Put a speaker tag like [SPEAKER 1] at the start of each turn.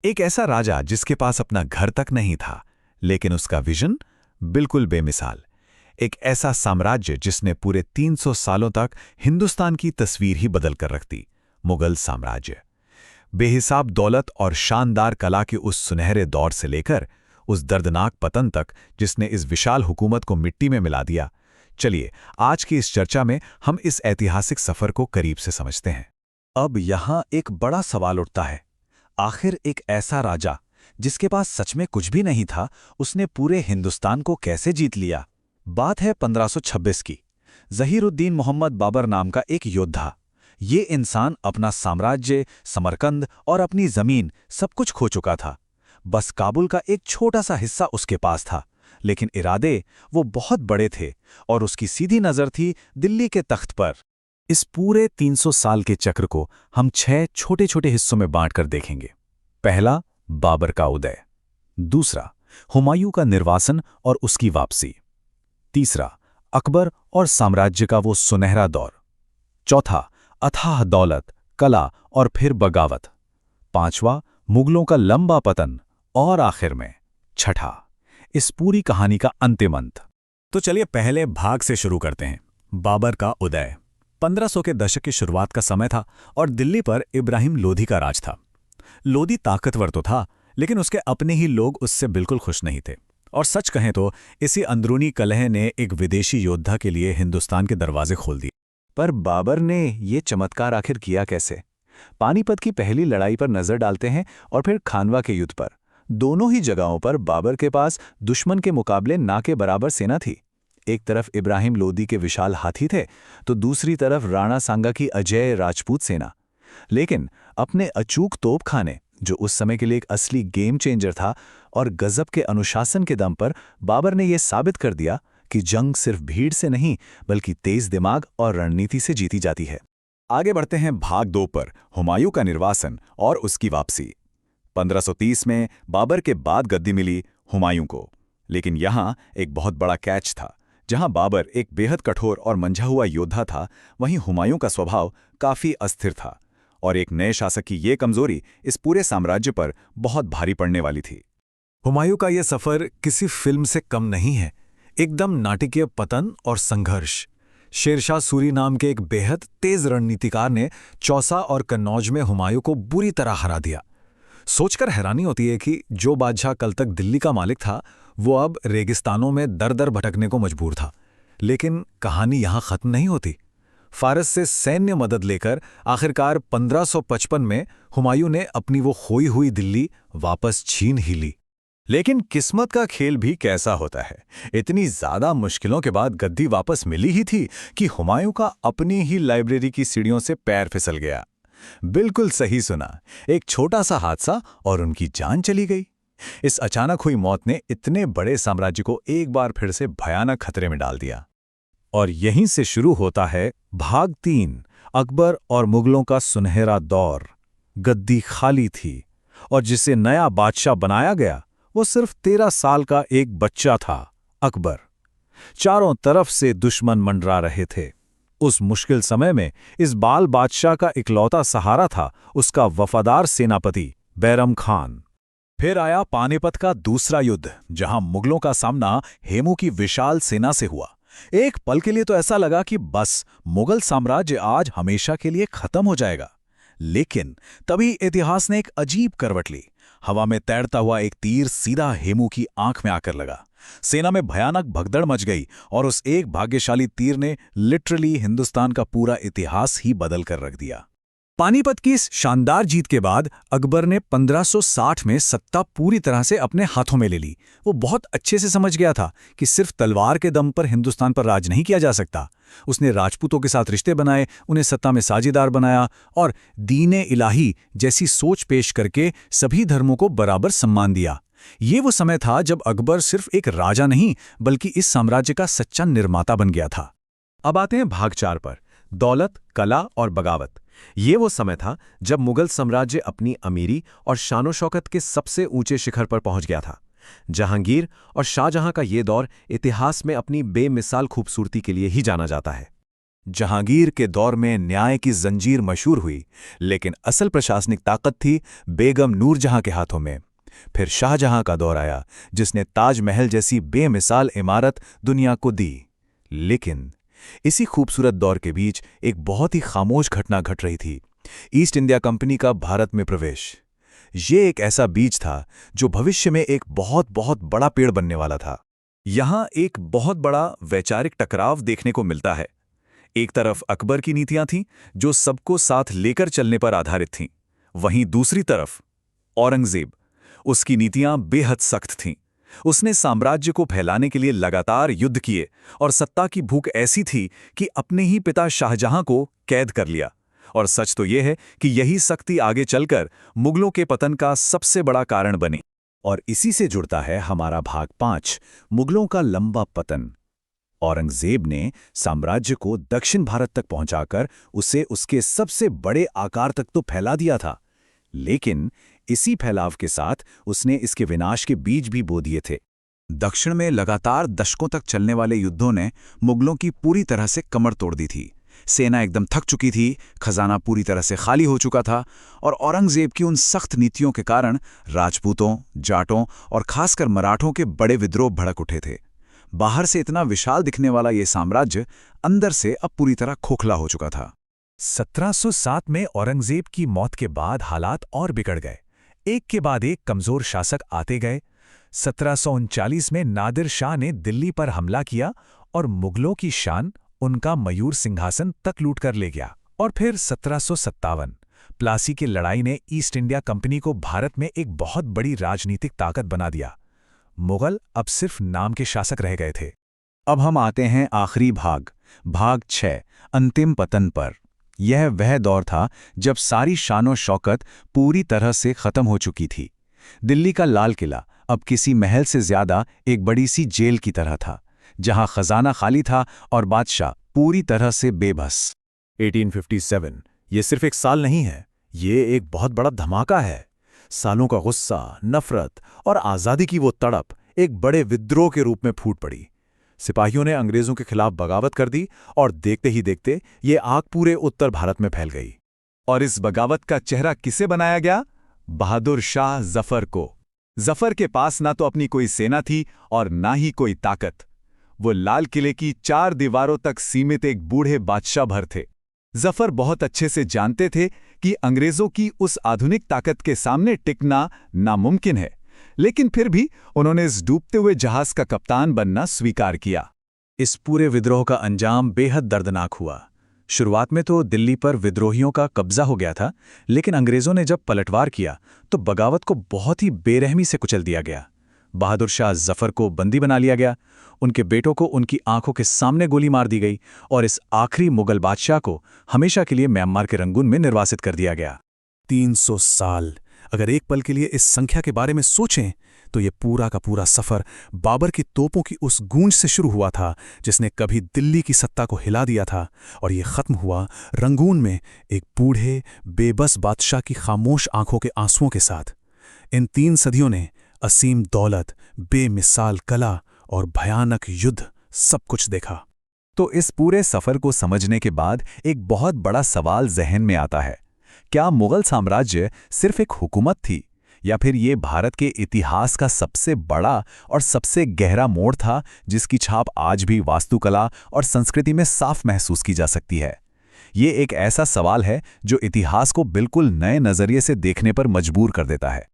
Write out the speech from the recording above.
[SPEAKER 1] एक ऐसा राजा जिसके पास अपना घर तक नहीं था, लेकिन उसका विजन बिल्कुल बेमिसाल। एक ऐसा साम्राज्य जिसने पूरे 300 सालों तक हिंदुस्तान की तस्वीर ही बदल कर रख दी, मुगल साम्राज्य। बेहिसाब दौलत और शानदार कला के उस सुनहरे दौर से लेकर उस दर्दनाक पतन तक जिसने इस विशाल हुकूमत को मिट्टी में मिला दिया। चलिए, आज की इस चर्चा में हम इस ऐतिहासिक सफर को करीब से समझते हैं। अब यहाँ एक बड़ा सवाल उठता है, आखिर एक ऐसा राजा जिसके पास सच में कुछ भी नहीं था, उसने पूरे हिंदुस्तान को कैसे जीत लिया? बात है 1526 की। ज़हीरुद्दीन मोहम्मद बाबर नाम का एक योद्धा। ये इंसान अपना साम्राज्य, समरकंद और अपनी जमीन सब कुछ खो चुका था। बस काबुल का एक छोटा सा हिस्सा उसके पास था, लेकिन इरादे वो बहुत बड़े थे और उसकी सीधी नज़र थी दिल्ली के तख्त पर। इस पूरे 300 साल के चक्र को हम 6 छोटे-छोटे हिस्सों में बांटकर देखेंगे। पहला, बाबर का उदय। दूसरा, हुमायूं का निर्वासन और उसकी वापसी। तीसरा, अकबर और साम्राज्य का वो सुनहरा दौर। चौथा, अथाह दौलत, कला और फिर बगावत। पांचवा, मुगलों का लंबा पतन। और आखिर में छठा, इस पूरी कहानी का अंतिम अंत। तो चलिए पहले भाग से शुरू करते हैं। बाबर का उदय। 1500 के दशक की शुरुआत का समय था और दिल्ली पर इब्राहिम लोधी का राज था। लोधी ताकतवर तो था, लेकिन उसके अपने ही लोग उससे बिल्कुल खुश नहीं थे। और सच कहें तो इसी अंदरूनी कलह ने एक विदेशी योद्धा के लिए हिंदुस्तान के दरवाजे खोल दिए। पर बाबर ने ये चमत्कार आखिर किया कैसे? पानीपत की पहली लड़ाई पर नजर डालते हैं और फिर खानवा के युद्ध पर। दोनों ही जगहों पर बाबर के पास दुश्मन के मुकाबले ना के बराबर सेना थी। एक तरफ इब्राहिम लोदी के विशाल हाथी थे, तो दूसरी तरफ राणा सांगा की अजेय राजपूत सेना। लेकिन अपने अचूक तोपखाने, जो उस समय के लिए एक असली गेम चेंजर था, और गजब के अनुशासन के दम पर बाबर ने यह साबित कर दिया कि जंग सिर्फ भीड़ से नहीं, बल्कि तेज दिमाग और रणनीति से जीती जाती है। आगे बढ़ते हैं भाग 2 पर, हुमायूं का निर्वासन और उसकी वापसी। 1530 में बाबर के बाद गद्दी मिली हुमायूं को, लेकिन यहाँ एक बहुत बड़ा कैच था। जहां बाबर एक बेहद कठोर और मंझा हुआ योद्धा था, वहीं हुमायूं का स्वभाव काफी अस्थिर था, और एक नए शासक की ये कमजोरी इस पूरे साम्राज्य पर बहुत भारी पड़ने वाली थी। हुमायूं का यह सफर किसी फिल्म से कम नहीं है। एकदम नाटकीय पतन और संघर्ष। शेरशाह सूरी नाम के एक बेहद तेज रणनीतिकार ने चौसा और कन्नौज में हुमायूं को बुरी तरह हरा दिया। सोचकर हैरानी होती है कि जो बादशाह कल तक दिल्ली का मालिक था, वो अब रेगिस्तानों में दर दर भटकने को मजबूर था। लेकिन कहानी यहां खत्म नहीं होती। फारस से सैन्य मदद लेकर आखिरकार 1555 में हुमायूं ने अपनी वो खोई हुई दिल्ली वापस छीन ही ली। लेकिन किस्मत का खेल भी कैसा होता है। इतनी ज्यादा मुश्किलों के बाद गद्दी वापस मिली ही थी कि हुमायूं का अपनी ही लाइब्रेरी की सीढ़ियों से पैर फिसल गया। बिल्कुल सही सुना, एक छोटा सा हादसा और उनकी जान चली गई। इस अचानक हुई मौत ने इतने बड़े साम्राज्य को एक बार फिर से भयानक खतरे में डाल दिया। और यहीं से शुरू होता है भाग 3, अकबर और मुगलों का सुनहरा दौर। गद्दी खाली थी और जिसे नया बादशाह बनाया गया, वो सिर्फ 13 साल का एक बच्चा था, अकबर। चारों तरफ से दुश्मन मंडरा रहे थे। उस मुश्किल समय में इस बाल बादशाह का इकलौता सहारा था उसका वफादार सेनापति बैरम खान। फिर आया पानीपत का दूसरा युद्ध, जहां मुगलों का सामना हेमू की विशाल सेना से हुआ। एक पल के लिए तो ऐसा लगा कि बस मुगल साम्राज्य आज हमेशा के लिए खत्म हो जाएगा। लेकिन तभी इतिहास ने एक अजीब करवट ली। हवा में तैरता हुआ एक तीर सीधा हेमू की आंख में आकर लगा। सेना में भयानक भगदड़ मच गई और उस एक भाग्यशाली तीर ने लिटरली हिंदुस्तान का पूरा इतिहास ही बदल कर रख दिया। पानीपत की इस शानदार जीत के बाद अकबर ने 1560 में सत्ता पूरी तरह से अपने हाथों में ले ली। वो बहुत अच्छे से समझ गया था कि सिर्फ तलवार के दम पर हिंदुस्तान पर राज नहीं किया जा सकता। उसने राजपूतों के साथ रिश्ते बनाए, उन्हें सत्ता में साझेदार बनाया और दीने इलाही जैसी सोच पेश करके सभी धर्मों को बराबर सम्मान दिया। ये वो समय था जब अकबर सिर्फ एक राजा नहीं, बल्कि इस साम्राज्य का सच्चा निर्माता बन गया था। अब आते हैं भाग 4 पर, दौलत, कला और बगावत। ये वो समय था जब मुगल साम्राज्य अपनी अमीरी और शानो शौकत के सबसे ऊंचे शिखर पर पहुंच गया था। जहांगीर और शाहजहां का ये दौर इतिहास में अपनी बेमिसाल खूबसूरती के लिए ही जाना जाता है। जहांगीर के दौर में न्याय की जंजीर मशहूर हुई, लेकिन असल प्रशासनिक ताकत थी बेगम नूरजहां के हाथों में। फिर शाहजहां का दौर आया, जिसने ताजमहल जैसी बेमिसाल इमारत दुनिया को दी। लेकिन इसी खूबसूरत दौर के बीच एक बहुत ही खामोश घटना घट रही थी। ईस्ट इंडिया कंपनी का भारत में प्रवेश। ये एक ऐसा बीज था जो भविष्य में एक बहुत बहुत बड़ा पेड़ बनने वाला था। यहां एक बहुत बड़ा वैचारिक टकराव देखने को मिलता है। एक तरफ अकबर की नीतियां थीं जो सबको साथ लेकर चलने पर आधारित थीं। वहीं दूसरी तरफ औरंगजेब, उसकी नीतियां बेहद सख्त थीं। उसने साम्राज्य को फैलाने के लिए लगातार युद्ध किए और सत्ता की भूख ऐसी थी कि अपने ही पिता शाहजहां को कैद कर लिया। और सच तो यह है कि यही शक्ति आगे चलकर मुगलों के पतन का सबसे बड़ा कारण बनी। और इसी से जुड़ता है हमारा भाग 5, मुगलों का लंबा पतन। औरंगजेब ने साम्राज्य को दक्षिण भारत तक पहुंचाकर उसे उसके सबसे बड़े आकार तक तो फैला दिया था, लेकिन इसी फैलाव के साथ उसने इसके विनाश के बीज भी बो दिए थे। दक्षिण में लगातार दशकों तक चलने वाले युद्धों ने मुगलों की पूरी तरह से कमर तोड़ दी थी। सेना एकदम थक चुकी थी, खजाना पूरी तरह से खाली हो चुका था, और औरंगजेब की उन सख्त नीतियों के कारण राजपूतों, जाटों और खासकर मराठों के बड़े विद्रोह भड़क उठे थे। बाहर से इतना विशाल दिखने वाला ये साम्राज्य अंदर से अब पूरी तरह खोखला हो चुका था। 1707 में औरंगजेब की मौत के बाद हालात और बिगड़ गए। एक के बाद एक कमजोर शासक आते गए। 1739 में नादिर शाह ने दिल्ली पर हमला किया और मुगलों की शान, उनका मयूर सिंहासन तक लूट कर ले गया। और फिर 1757 प्लासी की लड़ाई ने ईस्ट इंडिया कंपनी को भारत में एक बहुत बड़ी राजनीतिक ताकत बना दिया। मुगल अब सिर्फ नाम के शासक रह गए थे। अब हम आते हैं आखिरी भाग 6, अंतिम पतन पर। यह वह दौर था जब सारी शानो शौकत पूरी तरह से खत्म हो चुकी थी। दिल्ली का लाल किला अब किसी महल से ज्यादा एक बड़ी सी जेल की तरह था, जहां खजाना खाली था और बादशाह पूरी तरह से बेबस। 1857 ये सिर्फ एक साल नहीं है, ये एक बहुत बड़ा धमाका है। सालों का गुस्सा, नफरत और आज़ादी की वो तड़प एक बड़े विद्रोह के रूप में फूट पड़ी। सिपाहियों ने अंग्रेजों के खिलाफ बगावत कर दी और देखते ही देखते ये आग पूरे उत्तर भारत में फैल गई। और इस बगावत का चेहरा किसे बनाया गया? बहादुर शाह जफर को। जफर के पास ना तो अपनी कोई सेना थी और ना ही कोई ताकत। वो लाल किले की 4 दीवारों तक सीमित एक बूढ़े बादशाह भर थे। जफर बहुत अच्छे से जानते थे कि अंग्रेजों की उस आधुनिक ताकत के सामने टिकना नामुमकिन है, लेकिन फिर भी उन्होंने इस डूबते हुए जहाज का कप्तान बनना स्वीकार किया। इस पूरे विद्रोह का अंजाम बेहद दर्दनाक हुआ। शुरुआत में तो दिल्ली पर विद्रोहियों का कब्जा हो गया था, लेकिन अंग्रेजों ने जब पलटवार किया तो बगावत को बहुत ही बेरहमी से कुचल दिया गया। बहादुर शाह जफर को बंदी बना लिया गया, उनके बेटों को उनकी आंखों के सामने गोली मार दी गई और इस आखिरी मुगल बादशाह को हमेशा के लिए म्यांमार के रंगून में निर्वासित कर दिया गया। 300 साल, अगर एक पल के लिए इस संख्या के बारे में सोचें तो ये पूरा का पूरा सफर बाबर की तोपों की उस गूंज से शुरू हुआ था जिसने कभी दिल्ली की सत्ता को हिला दिया था, और ये खत्म हुआ रंगून में एक बूढ़े बेबस बादशाह की खामोश आंखों के आंसुओं के साथ। इन 3 सदियों ने असीम दौलत, बेमिसाल कला और भयानक युद्ध सब कुछ देखा। तो इस पूरे सफर को समझने के बाद एक बहुत बड़ा सवाल जहन में आता है, क्या मुगल साम्राज्य सिर्फ एक हुकूमत थी, या फिर ये भारत के इतिहास का सबसे बड़ा और सबसे गहरा मोड़ था जिसकी छाप आज भी वास्तुकला और संस्कृति में साफ महसूस की जा सकती है? ये एक ऐसा सवाल है जो इतिहास को बिल्कुल नए नजरिए से देखने पर मजबूर कर देता है।